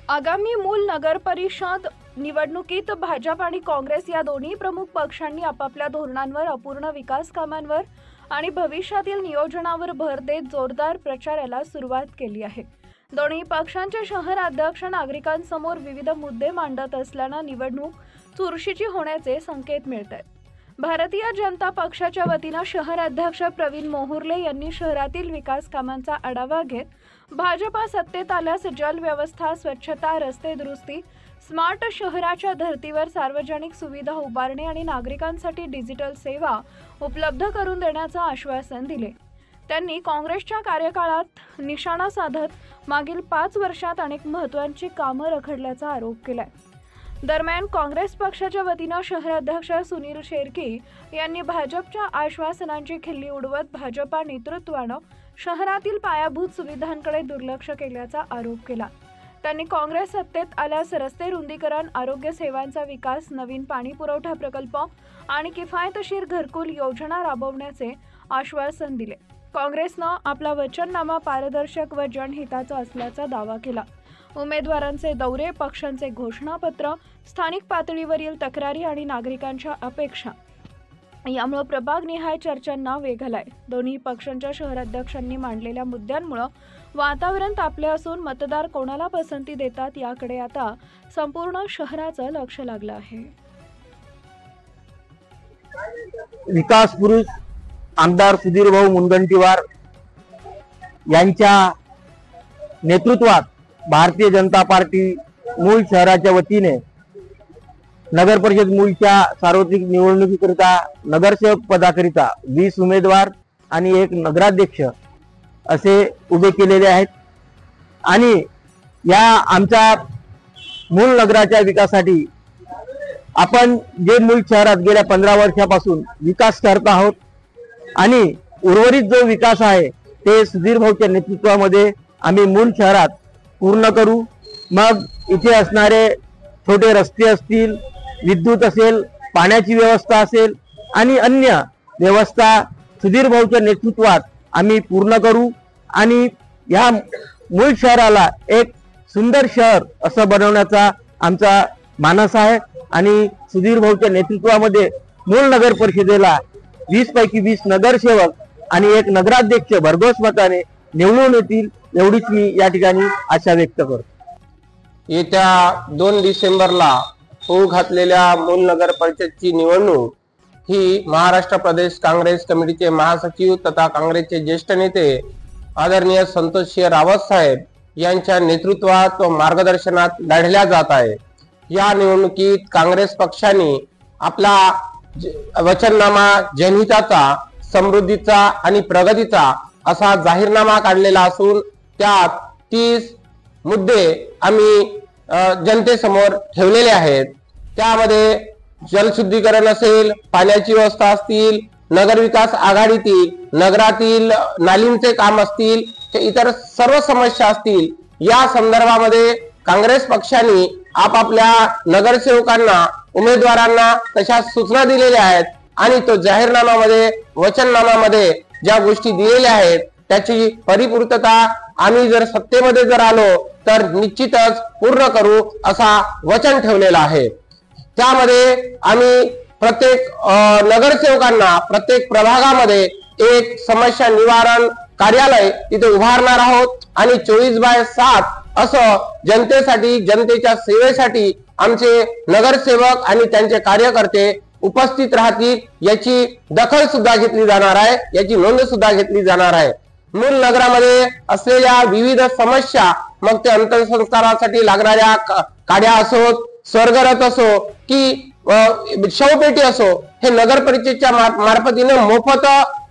आगामी मूल नगर परिषद निवडणुकीत भाजप आणि काँग्रेस या दोन्ही प्रमुख पक्षांनी आपापल्या धोरणांवर, अपूर्ण विकास कामांवर आणि भविष्यातील नियोजनावर भर देत जोरदार प्रचाराला सुरुवात केली आहे। दोन्ही पक्षांचे शहर अध्यक्ष नागरिकांसमोर विविध मुद्दे मांडत असल्याने निवडणूक चुरशीची होण्याचे संकेत मिळतात। भारतीय जनता पक्षाच्या वतीने शहर अध्यक्ष प्रवीण मोहुर्ले यांनी शहरातील विकास कामांचा आढावा घेत भाजपा सत्तेत आल्यास जल व्यवस्था, स्वच्छता, रस्ते दुरुस्ती, स्मार्ट शहराच्या धर्तीवर सार्वजनिक सुविधा उभारणे आणि नागरिकांसाठी डिजिटल सेवा उपलब्ध करून देण्याचे आश्वासन दिले। त्यांनी काँग्रेसच्या कार्यकाळात निशाणा साधत मागील 5 वर्षात अनेक महत्त्वाची कामे रखडल्याचा आरोप केलाय। दरम्यान काँग्रेस पक्षाच्या वतीने शहर अध्यक्ष सुनील शेरकी यांनी भाजपच्या आश्वासनांची खिल्ली उडवत भाजपा नेतृत्वाने शहरातील पायाभूत सुविधांकडे दुर्लक्ष केल्याचा आरोप केला। त्यांनी काँग्रेस सत्तेत आल्यास रस्ते रुंदीकरण, आरोग्य सेवांचा विकास, नवीन पाणी पुरवठा प्रकल्प आणि किफायतशीर घरकुल योजना राबवण्याचे आश्वासन दिले। काँग्रेसने आपला वचननामा पारदर्शक व जनहिताचा असल्याचा दावा केला। उमेदवारांचे दौरे, पक्षांचे घोषणापत्र, स्थानिक पातळीवरील तक्रारी आणि नागरिकांच्या अपेक्षा यामुळे प्रभागनिहाय चर्चांना वेग आलाय। दोन्ही पक्षांच्या शहर अध्यक्षांनी मांडलेल्या मुद्द्यांमुळे वातावरण तापले असून मतदार कोणाला पसंती देतात याकडे आता संपूर्ण शहराचं लक्ष लागलं आहे। विकास पुरुष आमदार सुधीरभाऊ मुनगंटीवार यांच्या नेतृत्वात भारतीय जनता पार्टी मूळ शहराच्या वतीने नगर परिषद मूळच्या सार्वत्रिक निवडणुकीकरिता नगरसेवक पदाकरिता 20 उमेदवार आणि 1 नगराध्यक्ष असे उभे केलेले आहेत। आणि या आमच्या मूळ नगराच्या विकासासाठी आपण जे मूळ शहरात गेल्या 15 वर्षापासून विकास करत आहोत आणि उर्वरित जो विकास आहे ते सुधीरभाऊच्या नेतृत्वामध्ये आम्ही मूळ शहरात पूर्ण करू। मग इथे असणारे छोटे रस्ते असतील, विद्युत असेल, पाण्याची व्यवस्था असेल आणि अन्य व्यवस्था सुधीरभाऊच्या नेतृत्वात आम्ही पूर्ण करू आणि या मूळ शहराला एक सुंदर शहर असं बनवण्याचा आमचा मानस आहे। आणि सुधीरभाऊच्या नेतृत्वामध्ये मूळ नगर परिषदेला 20 पैकी 20 नगरसेवक आणि 1 नगराध्यक्ष भरघोस मताने निवडून येतील एवढीच मी या ठिकाणी आशा व्यक्त करतो। येत्या 2 डिसेंबरला होऊ घातलेल्या मूल नगर परिषदची निवडणूक ही महाराष्ट्र प्रदेश काँग्रेस कमिटीचे महासचिव तथा काँग्रेसचे ज्येष्ठ नेते आदरणीय संतोषजी रावत साहेब यांच्या नेतृत्वात व मार्गदर्शनात लढल्या जात आहे। या निवडणुकीत काँग्रेस पक्षाने आपला वचननामा जनहिताचा, समृद्धीचा आणि प्रगतीचा असा जाहीरनामा काढलेला असून त्यात 30 मुद्दे आम्ही जनतेसमोर ठेवलेले आहेत। त्यामध्ये जलशुद्धीकरण असेल, पाण्याची व्यवस्था असतील, नगर विकास आघाडीतील नगरातील नालींचे काम असतील, इतर सर्व समस्या असतील, या संदर्भामध्ये काँग्रेस पक्षाने आपापल्या नगरसेवकांना, उमेदवारांना तशा सूचना दिलेल्या आहेत आणि तो जाहीरनाम्यामध्ये, वचननाम्यामध्ये ज्या गोष्टी दिलेल्या आहेत त्याची परिपूर्तता आम्ही जर सत्तेमध्ये जर आलो तर निश्चितच पूर्ण करू असा वचन ठेवलेला आहे। त्यामध्ये आम्ही प्रत्येक नगरसेवकांना प्रत्येक प्रभागामध्ये एक समस्या निवारण कार्यालय तिथे उभारणार आहोत आणि 24/7 असं जनतेसाठी, जनतेच्या सेवेसाठी आमचे नगरसेवक आणि त्यांचे कार्यकर्ते उपस्थित राहतील याची दखल सुद्धा घेतली जाणार आहे, याची नोंद सुद्धा घेतली जाणार आहे। मूल नगरामध्ये असलेल्या विविध समस्या, मग ते अंत्यसंस्कारासाठी लागणाऱ्या काड्या असोत, स्वर्गरथ असो की शवपेटी असो, हे नगर परिषदेच्या मार्फतीने मोफत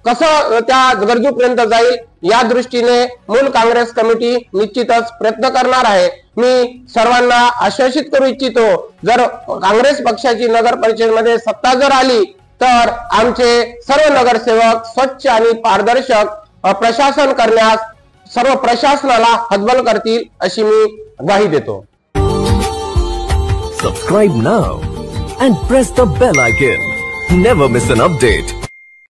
कसं त्या गरजूपर्यंत जाईल या दृष्टीने मूल काँग्रेस कमिटी निश्चितच प्रयत्न करणार आहे। मी सर्वांना आश्वासित करू इच्छितो, जर काँग्रेस पक्षाची नगर परिषदेमध्ये सत्ता जर आली तर आमचे सर्व नगरसेवक स्वच्छ आणि पारदर्शक प्रशासन करण्यास सर्व प्रशासनाला हतबल करतील अशी मी ग्वाही देतो। Subscribe now and press the bell icon. Never miss an update.